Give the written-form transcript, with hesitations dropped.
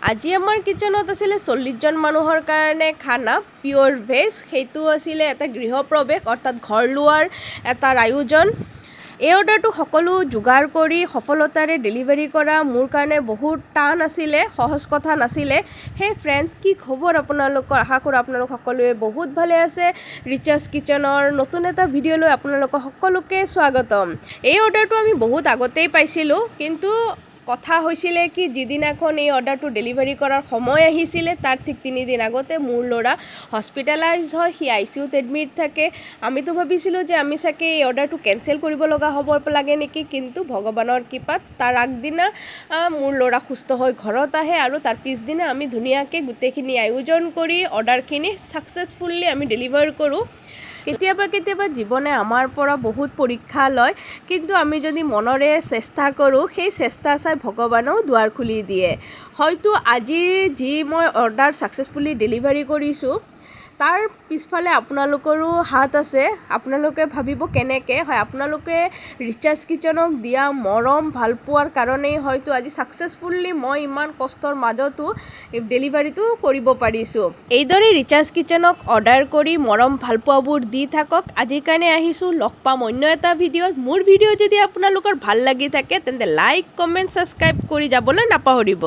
আজি আমাৰ কিচেনত আছিলে 40 জন মানুহৰ কাৰণে খানা পিয়ৰ ভেজ। সেইটো আছিলে এটা গৃহপ্ৰৱেশ অৰ্থাৎ ঘৰ লোৱাৰ এটা আয়োজন। এই অৰ্ডাৰটো সকলো যোগাৰ কৰি সফলতাৰে ডেলিভাৰী কৰা মোৰ কাৰণে বহুত টান আছিলে, সহজ কথা নাছিলে। হে ফ্ৰেণ্ডছ, কি খবৰ আপোনালোকৰ? আশা কৰোঁ আপোনালোক সকলোৱে বহুত ভালে আছে। ৰিচাৰ্ছ কিচেনৰ নতুন এটা ভিডিঅ'লৈ আপোনালোকক সকলোকে স্বাগতম। এই অৰ্ডাৰটো আমি বহুত আগতেই পাইছিলোঁ, কিন্তু কথা হৈছিলে কি যিদিনাখন এই অৰ্ডাৰটো ডেলিভাৰী কৰাৰ সময় আহিছিলে তাৰ ঠিক 3 দিন আগতে মোৰ ল'ৰা হস্পিটেলাইজ হয়, সি ICUত এডমিট থাকে। আমিতো ভাবিছিলোঁ যে আমি চাগে এই অৰ্ডাৰটো কেনচেল কৰিব লগা হ'ব লাগে নেকি, কিন্তু ভগৱানৰ কৃপাত তাৰ আগদিনা মোৰ ল'ৰা সুস্থ হৈ ঘৰত আহে আৰু তাৰ পিছদিনা আমি ধুনীয়াকৈ গোটেইখিনি আয়োজন কৰি অৰ্ডাৰখিনি ছাকচেছফুলি আমি ডেলিভাৰ কৰোঁ। কেতিয়াবা জীৱনে আমাৰ পৰা বহুত পৰীক্ষা লয়, কিন্তু আমি যদি মনৰে চেষ্টা কৰোঁ সেই চেষ্টা চাই ভগৱানেও দুৱাৰ খুলি দিয়ে। হয়তো আজি যি মই অৰ্ডাৰ ছাকচেছফুলি ডেলিভাৰী কৰিছোঁ তাৰ পিছফালে আপোনালোকৰো হাত আছে। আপোনালোকে ভাবিব কেনেকৈ হয়, আপোনালোকে ৰিচাৰ্ছ কিচেনক দিয়া মৰম ভাল পোৱাৰ কাৰণেই হয়তো আজি ছাকচেছফুলি মই ইমান কষ্টৰ মাজতো ডেলিভাৰীটো কৰিব পাৰিছোঁ। এইদৰে ৰিচাৰ্ছ কিচেনক অৰ্ডাৰ কৰি মৰম ভাল পোৱাবোৰ দি থাকক। আজিৰ কাৰণে আহিছোঁ, লগ পাম অন্য এটা ভিডিঅ'ত। মোৰ ভিডিঅ' যদি আপোনালোকৰ ভাল লাগি থাকে তেন্তে লাইক, কমেণ্ট, ছাবস্ক্ৰাইব কৰি যাবলৈ নাপাহৰিব।